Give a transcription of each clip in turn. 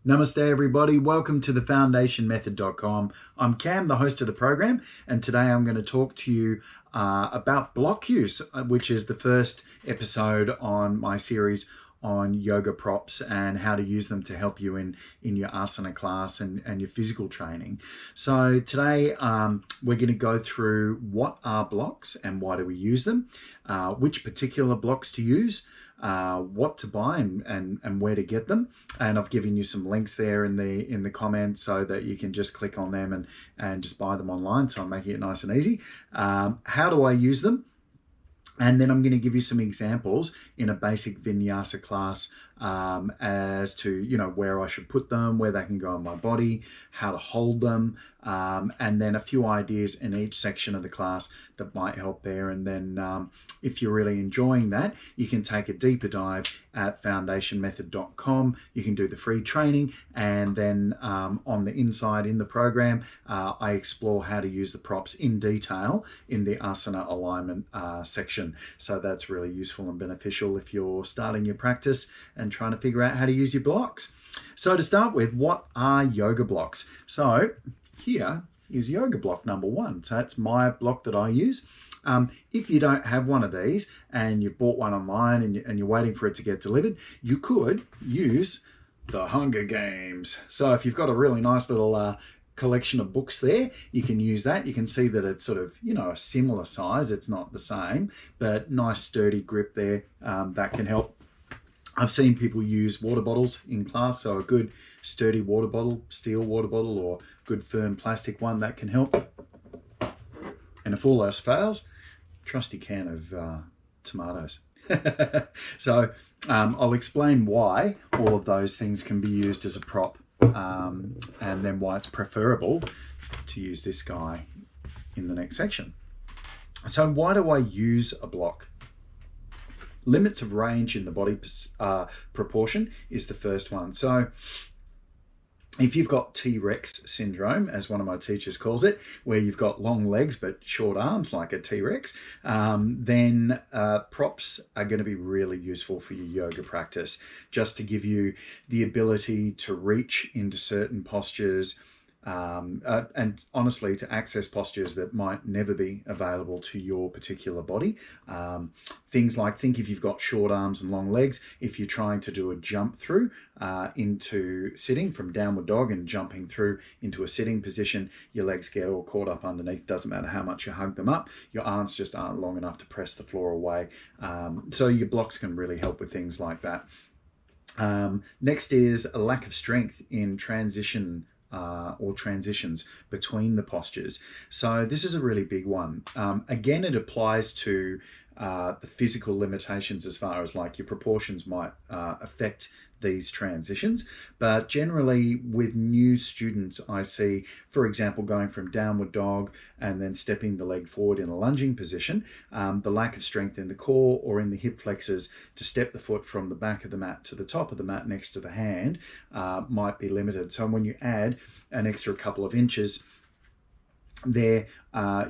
Namaste everybody, welcome to the foundationmethod.com. I'm Cam, the host of the program, and today I'm going to talk to you about block use, which is the first episode on my series on yoga props and how to use them to help you in your asana class and your physical training. So today we're going to go through what are blocks and why do we use them, which particular blocks to use, what to buy and where to get them. And I've given you some links there in the comments so that you can just click on them and just buy them online. So I'm making it nice and easy. How do I use them? And then I'm going to give you some examples in a basic vinyasa class as to, where I should put them, where they can go on my body, how to hold them, and then a few ideas in each section of the class that might help there. And then if you're really enjoying that, you can take a deeper dive at foundationmethod.com. You can do the free training, and then on the inside in the program, I explore how to use the props in detail in the asana alignment section. So that's really useful and beneficial if you're starting your practice and trying to figure out how to use your blocks. So to start with, what are yoga blocks? So here is yoga block number one. So that's my block that I use. If you don't have one of these and you've bought one online and you're waiting for it to get delivered, you could use the Hunger Games. So if you've got a really nice little collection of books there, you can use that. You can see that it's sort of, a similar size. It's not the same, but nice sturdy grip there. That can help. I've seen people use water bottles in class, so a good sturdy water bottle, steel water bottle, or good firm plastic one, that can help. And if all else fails, trusty can of tomatoes. So I'll explain why all of those things can be used as a prop, and then why it's preferable to use this guy in the next section. So why do I use a block? Limits of range in the body proportion is the first one. So if you've got T-Rex syndrome, as one of my teachers calls it, where you've got long legs but short arms like a T-Rex, then props are going to be really useful for your yoga practice, just to give you the ability to reach into certain postures, and honestly to access postures that might never be available to your particular body. Things like, think if you've got short arms and long legs, if you're trying to do a jump through into sitting from downward dog and jumping through into a sitting position, your legs get all caught up underneath. Doesn't matter how much you hug them up, your arms just aren't long enough to press the floor away. So your blocks can really help with things like that. Next is a lack of strength in transition or transitions between the postures. So this is a really big one. Again, it applies to the physical limitations as far as like your proportions might affect these transitions. But generally with new students, I see, for example, going from downward dog and then stepping the leg forward in a lunging position, the lack of strength in the core or in the hip flexors to step the foot from the back of the mat to the top of the mat next to the hand might be limited. So when you add an extra couple of inches there,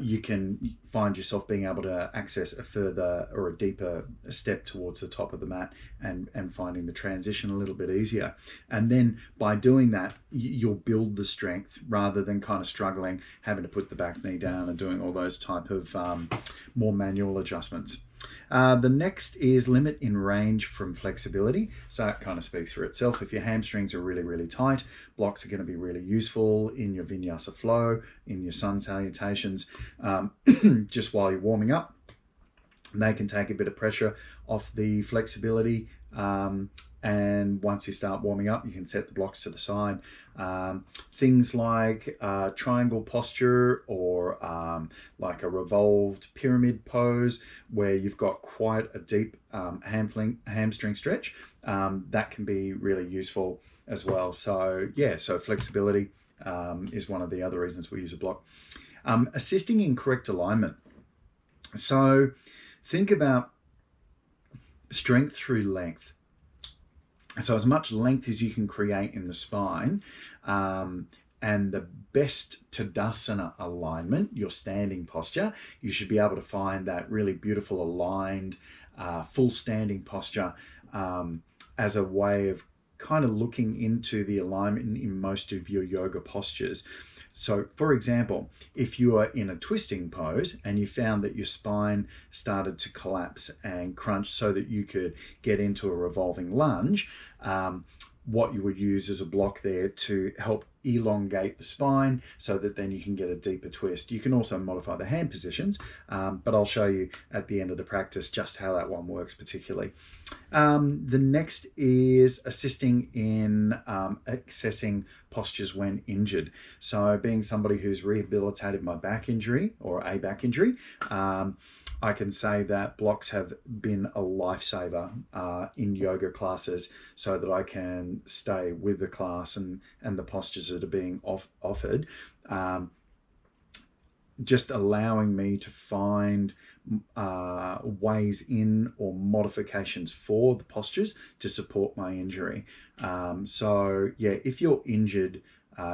you can find yourself being able to access a further or a deeper step towards the top of the mat and finding the transition a little bit easier. And then by doing that, you'll build the strength rather than kind of struggling, having to put the back knee down and doing all those type of more manual adjustments. The next is limit in range from flexibility. So that kind of speaks for itself. If your hamstrings are really, really tight, blocks are going to be really useful in your vinyasa flow, in your sun salutations, just while you're warming up. They can take a bit of pressure off the flexibility. And once you start warming up, you can set the blocks to the side. Things like triangle posture or like a revolved pyramid pose where you've got quite a deep hamstring stretch, that can be really useful as well. So yeah, so flexibility is one of the other reasons we use a block. Assisting in correct alignment. So think about strength through length. So as much length as you can create in the spine, and the best Tadasana alignment, your standing posture, you should be able to find that really beautiful aligned, full standing posture as a way of kind of looking into the alignment in most of your yoga postures. So for example, if you are in a twisting pose and you found that your spine started to collapse and crunch so that you could get into a revolving lunge, what you would use is a block there to help elongate the spine so that then you can get a deeper twist. You can also modify the hand positions, but I'll show you at the end of the practice just how that one works particularly. The next is assisting in accessing postures when injured. So being somebody who's rehabilitated my back injury or a back injury, I can say that blocks have been a lifesaver in yoga classes so that I can stay with the class and the postures that are being offered. Just allowing me to find ways in or modifications for the postures to support my injury. So yeah, if you're injured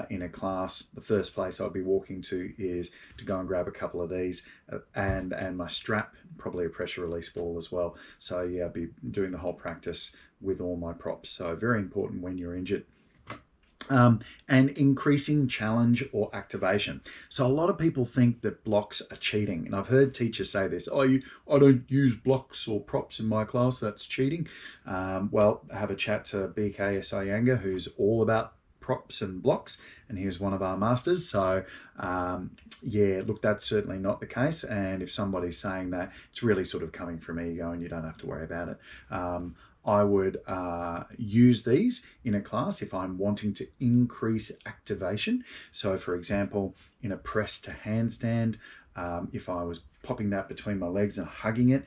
in a class, the first place I'll be walking to is to go and grab a couple of these and my strap, probably a pressure release ball as well. So yeah, I'll be doing the whole practice with all my props. So very important when you're injured. And increasing challenge or activation. So a lot of people think that blocks are cheating, and I've heard teachers say this, I don't use blocks or props in my class, that's cheating. Well, have a chat to BK Sayanga, who's all about props and blocks, and he's one of our masters. So yeah, look, that's certainly not the case, and if somebody's saying that, it's really sort of coming from ego and you don't have to worry about it. I would use these in a class if I'm wanting to increase activation. So for example, in a press to handstand, if I was popping that between my legs and hugging it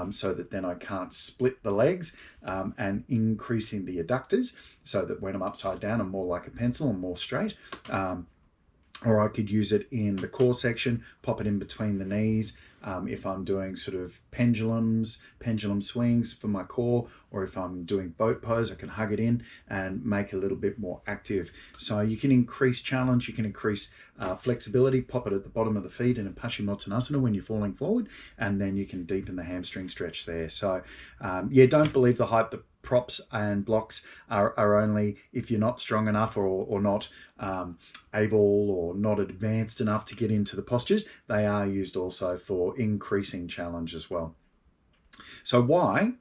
so that then I can't split the legs, and increasing the adductors so that when I'm upside down, I'm more like a pencil and more straight. Or I could use it in the core section, pop it in between the knees, if I'm doing sort of pendulum swings for my core, or if I'm doing boat pose, I can hug it in and make it a little bit more active. So you can increase challenge, you can increase flexibility, pop it at the bottom of the feet in a Paschimottanasana when you're falling forward, and then you can deepen the hamstring stretch there. So yeah, don't believe the hype that props and blocks are only if you're not strong enough or not able or not advanced enough to get into the postures. They are used also for increasing challenge as well. So why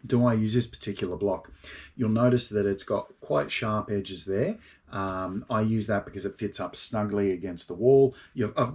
do I use this particular block? You'll notice that it's got quite sharp edges there. I use that because it fits up snugly against the wall.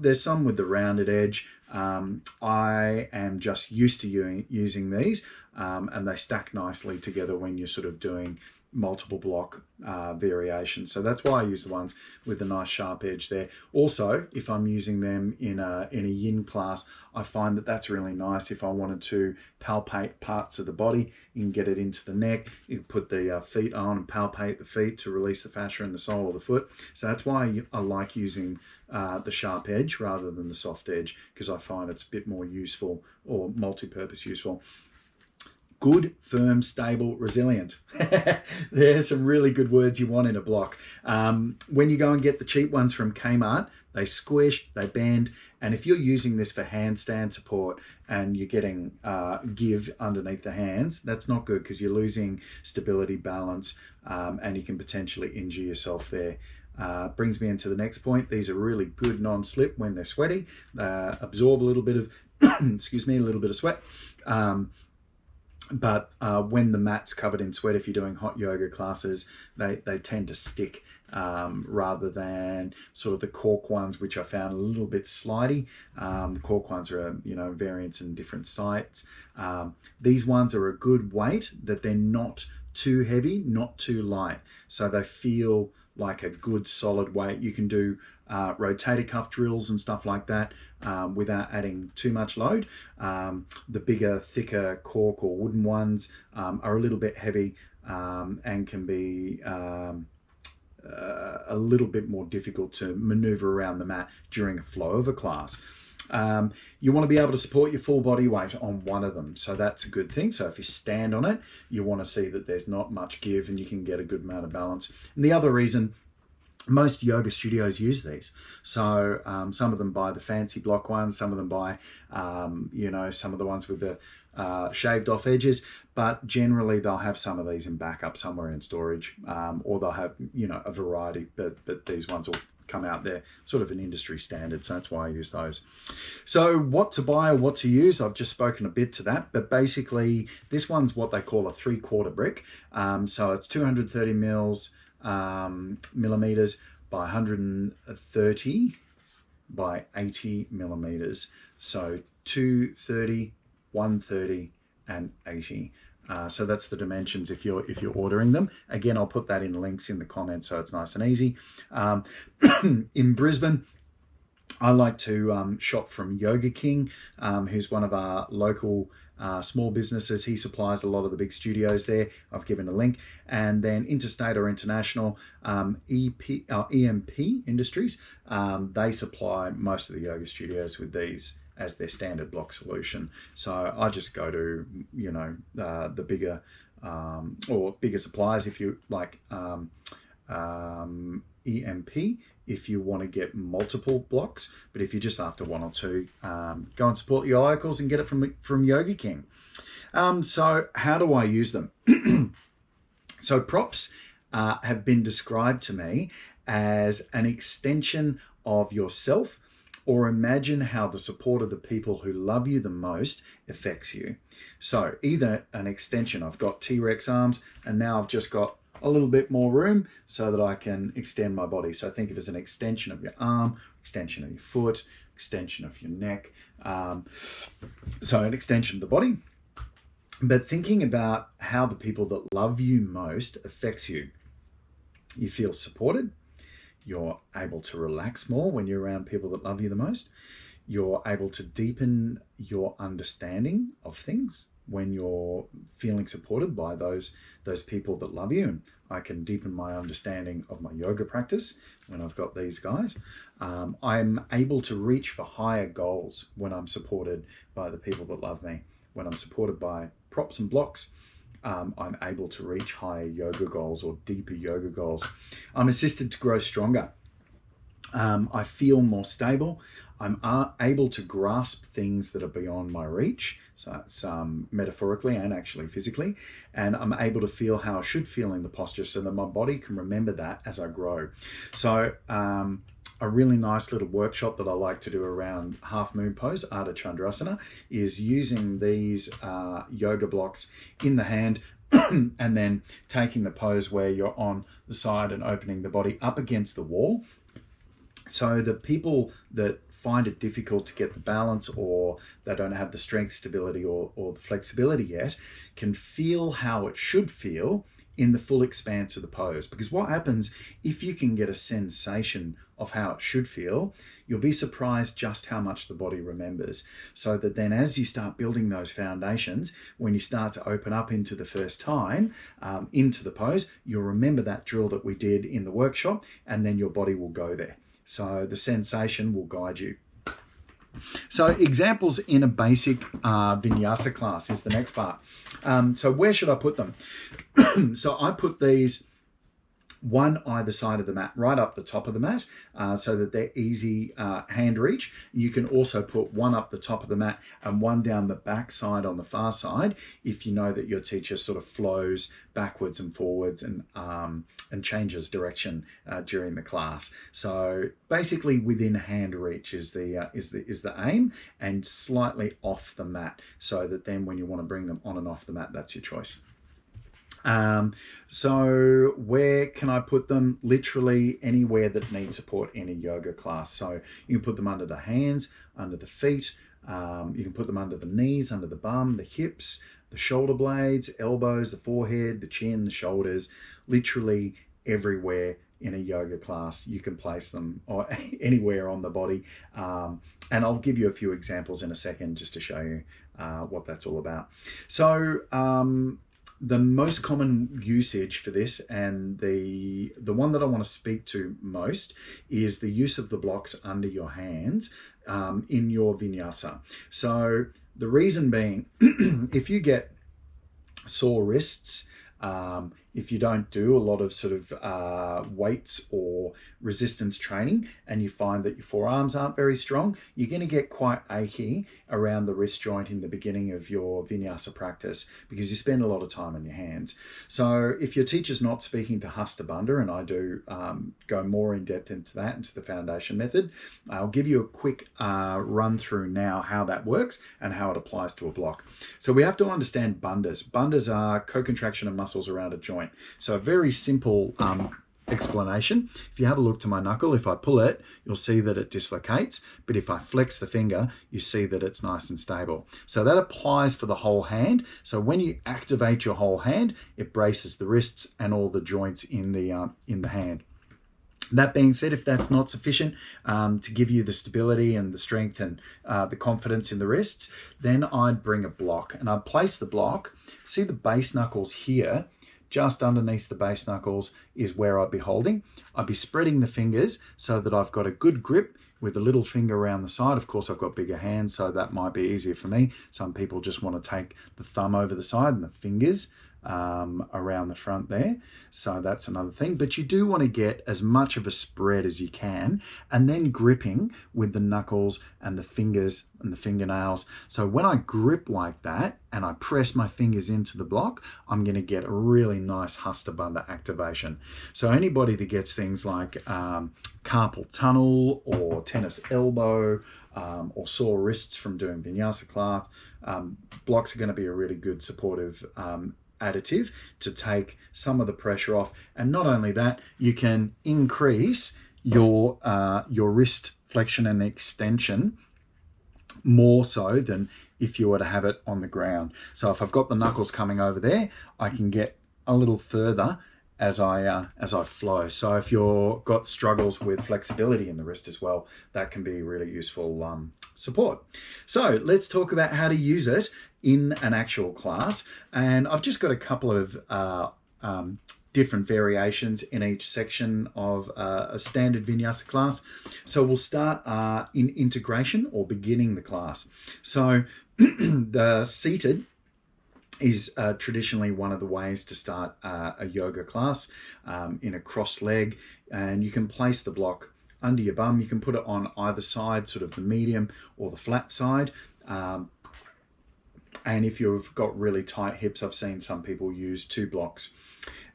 There's some with the rounded edge. I am just used to using these, and they stack nicely together when you're sort of doing multiple block variations. So that's why I use the ones with the nice sharp edge there. Also, if I'm using them in a yin class, I find that that's really nice. If I wanted to palpate parts of the body, you can get it into the neck. You can put the feet on and palpate the feet to release the fascia in the sole of the foot. So that's why I like using the sharp edge rather than the soft edge, because I find it's a bit more useful or multi-purpose useful. Good, firm, stable, resilient. There's some really good words you want in a block. When you go and get the cheap ones from Kmart, they squish, they bend, and if you're using this for handstand support and you're getting give underneath the hands, that's not good because you're losing stability, balance, and you can potentially injure yourself there. Brings me into the next point. These are really good non-slip when they're sweaty. They absorb a little bit of, excuse me, a little bit of sweat. But when the mat's covered in sweat, if you're doing hot yoga classes, they tend to stick rather than sort of the cork ones, which I found a little bit slidey. The cork ones are, variants in different sites. These ones are a good weight, that they're not too heavy, not too light. So they feel like a good solid weight. You can do rotator cuff drills and stuff like that without adding too much load. The bigger, thicker cork or wooden ones are a little bit heavy and can be a little bit more difficult to maneuver around the mat during a flow of a class. You want to be able to support your full body weight on one of them, so that's a good thing. So if you stand on it, you want to see that there's not much give and you can get a good amount of balance. And the other reason most yoga studios use these. So some of them buy the fancy block ones, some of them buy, some of the ones with the shaved off edges, but generally they'll have some of these in backup somewhere in storage, or they'll have, a variety, but these ones will come out there, sort of an industry standard. So that's why I use those. So what to buy or what to use, I've just spoken a bit to that, but basically this one's what they call a 3/4 brick. So it's 230 millimeters by 130 by 80 millimeters. So 230, 130 and 80. So that's the dimensions if you're ordering them. Again, I'll put that in links in the comments so it's nice and easy. In Brisbane, I like to shop from Yogi Cam, who's one of our local small businesses. He supplies a lot of the big studios there. I've given a link. And then Interstate or International, EMP Industries, they supply most of the yoga studios with these as their standard block solution. So I just go to, the bigger or bigger suppliers if you like EMP if you want to get multiple blocks, but if you're just after one or two, go and support your locals and get it from Yogi Cam. So how do I use them? So props have been described to me as an extension of yourself, or imagine how the support of the people who love you the most affects you. So either an extension, I've got T-Rex arms and now I've just got a little bit more room so that I can extend my body. So think of it as an extension of your arm, extension of your foot, extension of your neck. So an extension of the body. But thinking about how the people that love you most affects you. You feel supported. You're able to relax more when you're around people that love you the most. You're able to deepen your understanding of things when you're feeling supported by those people that love you. And I can deepen my understanding of my yoga practice when I've got these guys. I'm able to reach for higher goals when I'm supported by the people that love me. When I'm supported by props and blocks, I'm able to reach higher yoga goals or deeper yoga goals. I'm assisted to grow stronger. I feel more stable. I'm able to grasp things that are beyond my reach. So that's metaphorically and actually physically. And I'm able to feel how I should feel in the posture so that my body can remember that as I grow. So a really nice little workshop that I like to do around half moon pose, Ardha Chandrasana, is using these yoga blocks in the hand and then taking the pose where you're on the side and opening the body up against the wall. So the people that find it difficult to get the balance, or they don't have the strength, stability or the flexibility yet, can feel how it should feel in the full expanse of the pose. Because what happens if you can get a sensation of how it should feel, you'll be surprised just how much the body remembers. So that then as you start building those foundations, when you start to open up into the first time, into the pose, you'll remember that drill that we did in the workshop, and then your body will go there. So the sensation will guide you. So examples in a basic vinyasa class is the next part. So where should I put them? So I put these one either side of the mat, right up the top of the mat, so that they're easy hand reach. You can also put one up the top of the mat and one down the back side on the far side if you know that your teacher sort of flows backwards and forwards and changes direction during the class. So basically within hand reach is the aim, and slightly off the mat, so that then when you want to bring them on and off the mat, that's your choice. So where can I put them? Literally anywhere that needs support in a yoga class. So you can put them under the hands, under the feet. You can put them under the knees, under the bum, the hips, the shoulder blades, elbows, the forehead, the chin, the shoulders, literally everywhere in a yoga class you can place them, or anywhere on the body. And I'll give you a few examples in a second just to show you what that's all about. So the most common usage for this, and the one that I want to speak to most, is the use of the blocks under your hands in your vinyasa. So the reason being, if you get sore wrists, if you don't do a lot of sort of weights or resistance training, and you find that your forearms aren't very strong, you're going to get quite achy around the wrist joint in the beginning of your vinyasa practice because you spend a lot of time on your hands. So if your teacher's not speaking to Hasta Bandha, and I do go more in depth into that, into the foundation method, I'll give you a quick run through now how that works and how it applies to a block. So we have to understand bandhas. Bandhas are co-contraction of muscles around a joint. So a very simple explanation. If you have a look to my knuckle, if I pull it, you'll see that it dislocates, but if I flex the finger, you see that it's nice and stable. So that applies for the whole hand. So when you activate your whole hand, it braces the wrists and all the joints in the hand. That being said, if that's not sufficient to give you the stability and the strength and the confidence in the wrists, then I'd bring a block and I'd place the block. See the base knuckles here? Just underneath the base knuckles is where I'd be holding. I'd be spreading the fingers so that I've got a good grip with a little finger around the side. Of course, I've got bigger hands, so that might be easier for me. Some people just want to take the thumb over the side and the fingers around the front there. So that's another thing. But you do want to get as much of a spread as you can, and then gripping with the knuckles and the fingers and the fingernails. So when I grip like that and I press my fingers into the block, I'm going to get a really nice Hasta Bandha activation. So anybody that gets things like carpal tunnel or tennis elbow or sore wrists from doing vinyasa class, blocks are going to be a really good supportive additive to take some of the pressure off. And not only that, you can increase your wrist flexion and extension more so than if you were to have it on the ground. So if I've got the knuckles coming over there, I can get a little further as I flow. So if you've got struggles with flexibility in the wrist as well, that can be really useful support. So let's talk about how to use it in an actual class. And I've just got a couple of different variations in each section of a standard vinyasa class. So we'll start in integration or beginning the class. So the seated is traditionally one of the ways to start a yoga class in a cross leg, and you can place the block under your bum. You can put it on either side, sort of the medium or the flat side. And if you've got really tight hips, I've seen some people use 2 blocks.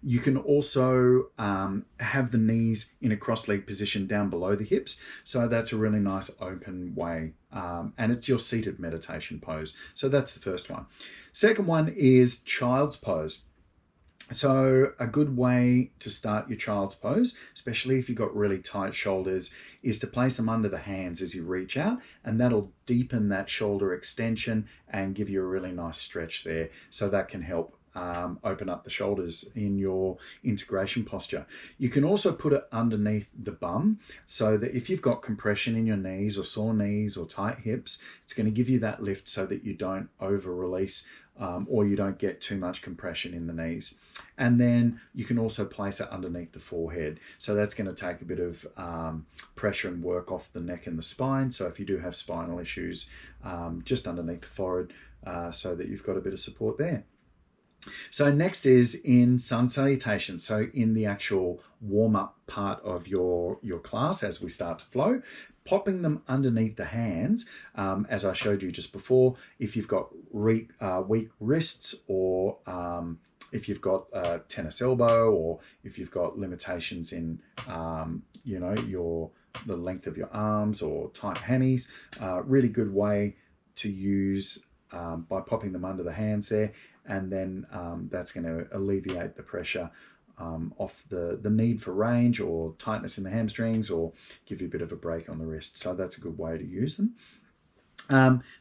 You can also have the knees in a cross-leg position down below the hips. So that's a really nice open way. And it's your seated meditation pose. So that's the first one. Second one is child's pose. So a good way to start your child's pose, especially if you've got really tight shoulders, is to place them under the hands as you reach out, and that'll deepen that shoulder extension and give you a really nice stretch there. So that can help open up the shoulders in your integration posture. You can also put it underneath the bum so that if you've got compression in your knees or sore knees or tight hips, it's going to give you that lift so that you don't over release or you don't get too much compression in the knees. And then you can also place it underneath the forehead. So that's going to take a bit of pressure and work off the neck and the spine. So if you do have spinal issues, just underneath the forehead so that you've got a bit of support there. So next is in sun salutation. So in the actual warm-up part of your class as we start to flow, popping them underneath the hands, as I showed you just before, if you've got weak wrists or if you've got a tennis elbow or if you've got limitations in, the length of your arms or tight hammies, really good way to use by popping them under the hands there. And then that's going to alleviate the pressure off the need for range or tightness in the hamstrings, or give you a bit of a break on the wrist. So that's a good way to use them.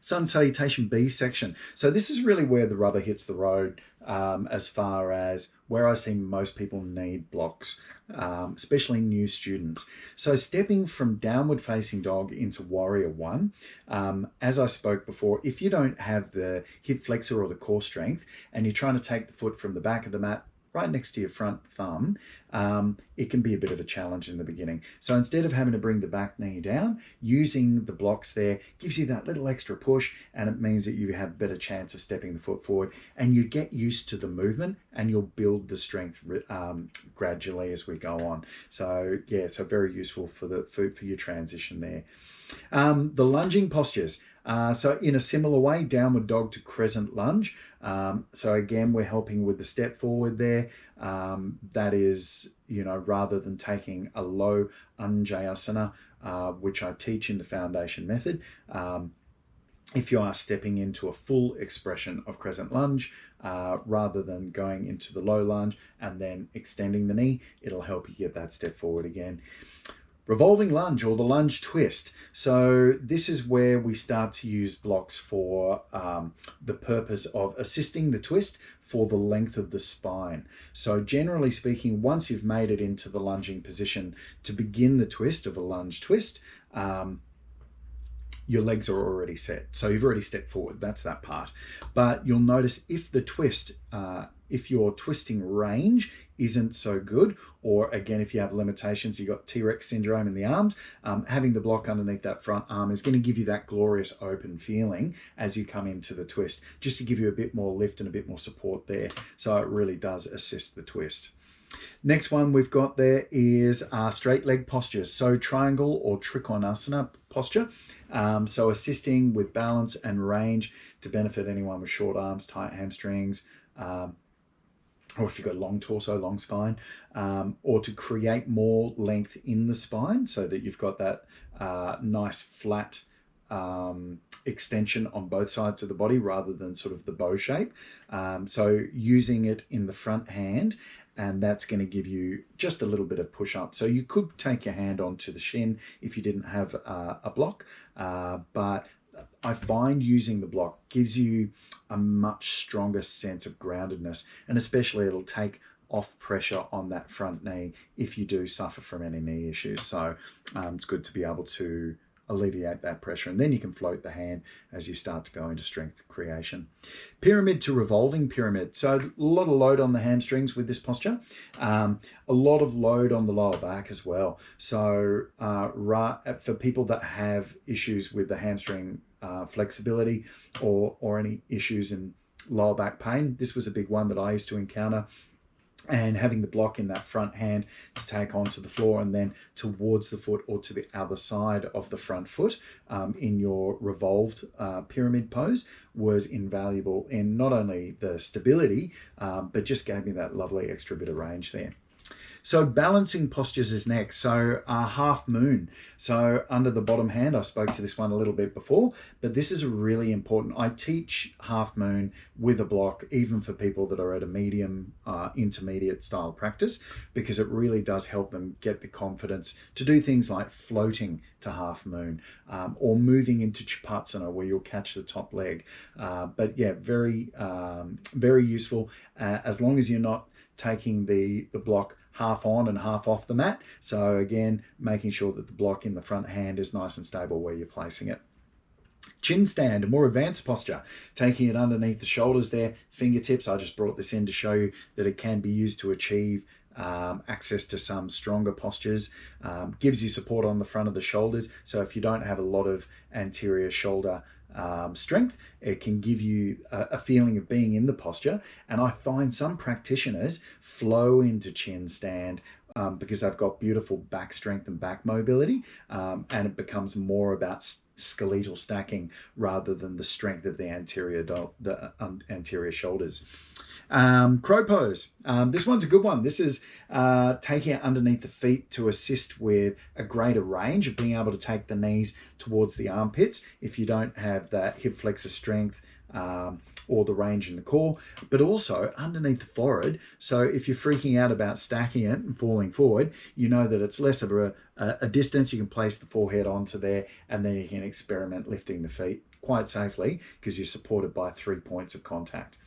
Sun salutation B section. So this is really where the rubber hits the road as far as where I see most people need blocks, especially new students. So stepping from downward facing dog into warrior one, as I spoke before, if you don't have the hip flexor or the core strength and you're trying to take the foot from the back of the mat right next to your front thumb, it can be a bit of a challenge in the beginning. So instead of having to bring the back knee down, using the blocks there gives you that little extra push, and it means that you have a better chance of stepping the foot forward, and you get used to the movement, and you'll build the strength gradually as we go on. So yeah, so very useful for your transition there. The lunging postures. So in a similar way, downward dog to crescent lunge. So again, we're helping with the step forward there. That is, rather than taking a low Anjayasana, which I teach in the foundation method, if you are stepping into a full expression of crescent lunge, rather than going into the low lunge and then extending the knee, it'll help you get that step forward again. Revolving lunge, or the lunge twist. So this is where we start to use blocks for the purpose of assisting the twist for the length of the spine. So generally speaking, once you've made it into the lunging position to begin the twist of a lunge twist, your legs are already set. So you've already stepped forward. That's that part. But you'll notice if the twist, if your twisting range isn't so good, or again, if you have limitations, you've got T-Rex syndrome in the arms, having the block underneath that front arm is going to give you that glorious open feeling as you come into the twist, just to give you a bit more lift and a bit more support there. So it really does assist the twist. Next one we've got there is straight leg postures. So triangle or trikonasana posture. So assisting with balance and range to benefit anyone with short arms, tight hamstrings, or if you've got long torso, long spine, or to create more length in the spine so that you've got that nice flat extension on both sides of the body rather than sort of the bow shape. So using it in the front hand, and that's going to give you just a little bit of push up. So you could take your hand onto the shin if you didn't have a block, but I find using the block gives you a much stronger sense of groundedness, and especially it'll take off pressure on that front knee if you do suffer from any knee issues. So it's good to be able to alleviate that pressure, and then you can float the hand as you start to go into strength creation. Pyramid to revolving pyramid. So a lot of load on the hamstrings with this posture, a lot of load on the lower back as well. So for people that have issues with the hamstring flexibility or any issues in lower back pain, this was a big one that I used to encounter. And having the block in that front hand to take onto the floor and then towards the foot or to the other side of the front foot in your revolved pyramid pose was invaluable in not only the stability, but just gave me that lovely extra bit of range there. So balancing postures is next. So half moon. So under the bottom hand, I spoke to this one a little bit before, but this is really important. I teach half moon with a block, even for people that are at a medium, intermediate style practice, because it really does help them get the confidence to do things like floating to half moon, or moving into Chapatsana where you'll catch the top leg. But yeah, very useful as long as you're not taking the block half on and half off the mat. So again, making sure that the block in the front hand is nice and stable where you're placing it. Chin stand, a more advanced posture, taking it underneath the shoulders there, fingertips. I just brought this in to show you that it can be used to achieve access to some stronger postures. Gives you support on the front of the shoulders. So if you don't have a lot of anterior shoulder strength, it can give you a feeling of being in the posture. And I find some practitioners flow into chin stand because they've got beautiful back strength and back mobility, and it becomes more about skeletal stacking rather than the strength of the anterior shoulders. Crow pose. This one's a good one. This is taking it underneath the feet to assist with a greater range of being able to take the knees towards the armpits if you don't have that hip flexor strength or the range in the core, but also underneath the forehead. So if you're freaking out about stacking it and falling forward, you know that it's less of a distance. You can place the forehead onto there, and then you can experiment lifting the feet quite safely because you're supported by 3 points of contact.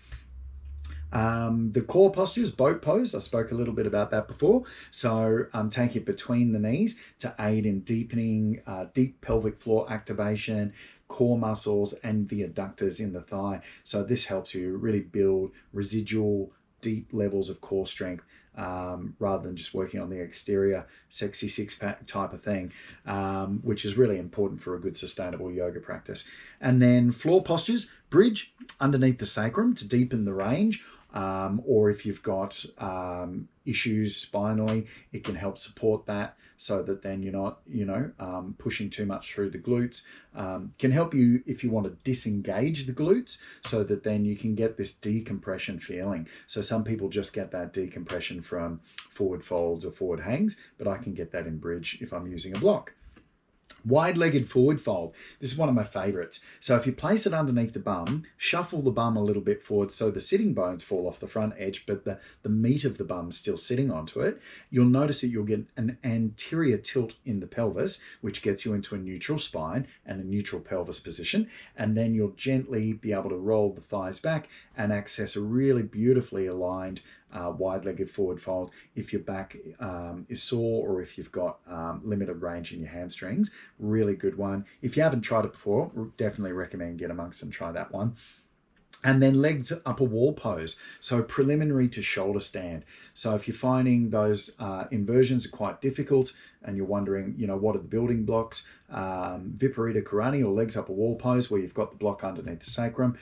The core postures, boat pose, I spoke a little bit about that before. So take it between the knees to aid in deepening deep pelvic floor activation, core muscles, and the adductors in the thigh. So this helps you really build residual deep levels of core strength, rather than just working on the exterior sexy six-pack type of thing, which is really important for a good sustainable yoga practice. And then floor postures, bridge underneath the sacrum to deepen the range, or if you've got issues spinally, it can help support that so that then you're not, pushing too much through the glutes. Can help you if you want to disengage the glutes so that then you can get this decompression feeling. So some people just get that decompression from forward folds or forward hangs, but I can get that in bridge if I'm using a block. Wide-legged forward fold. This is one of my favorites. So if you place it underneath the bum, shuffle the bum a little bit forward so the sitting bones fall off the front edge, but the meat of the bum is still sitting onto it, you'll notice that you'll get an anterior tilt in the pelvis, which gets you into a neutral spine and a neutral pelvis position. And then you'll gently be able to roll the thighs back and access a really beautifully aligned wide-legged forward fold if your back is sore or if you've got limited range in your hamstrings. Really good one. If you haven't tried it before, definitely recommend get amongst and try that one. And then legs upper wall pose. So preliminary to shoulder stand. So if you're finding those inversions are quite difficult and you're wondering, what are the building blocks, Viparita Karani or legs upper wall pose, where you've got the block underneath the sacrum.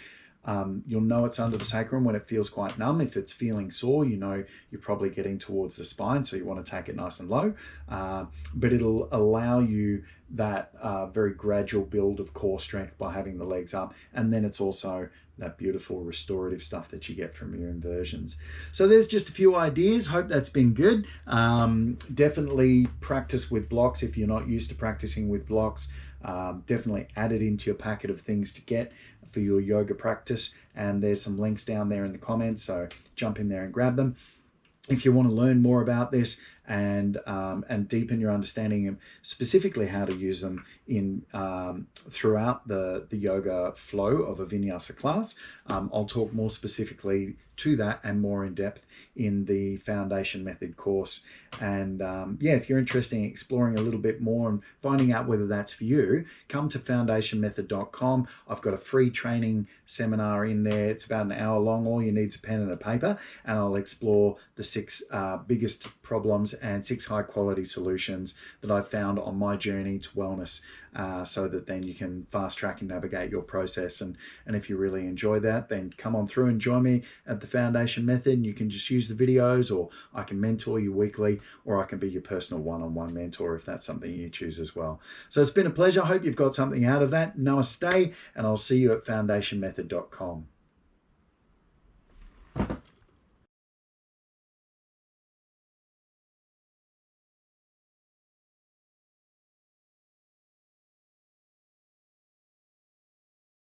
You'll know it's under the sacrum when it feels quite numb. If it's feeling sore, you're probably getting towards the spine, so you want to take it nice and low. But it'll allow you that very gradual build of core strength by having the legs up. And then it's also that beautiful restorative stuff that you get from your inversions. So there's just a few ideas. Hope that's been good. Definitely practice with blocks if you're not used to practicing with blocks. Definitely add it into your packet of things to get for your yoga practice, and there's some links down there in the comments, so jump in there and grab them. If you want to learn more about this and deepen your understanding of specifically how to use them in throughout the yoga flow of a vinyasa class, I'll talk more specifically to that and more in depth in the Foundation Method course. And if you're interested in exploring a little bit more and finding out whether that's for you, come to foundationmethod.com. I've got a free training seminar in there. It's about an hour long. All you need is a pen and a paper, and I'll explore the 6 biggest problems and 6 high quality solutions that I've found on my journey to wellness, so that then you can fast track and navigate your process. And if you really enjoy that, then come on through and join me at the Foundation Method. And you can just use the videos, or I can mentor you weekly, or I can be your personal one-on-one mentor if that's something you choose as well. So it's been a pleasure. I hope you've got something out of that. Namaste, and I'll see you at foundationmethod.com.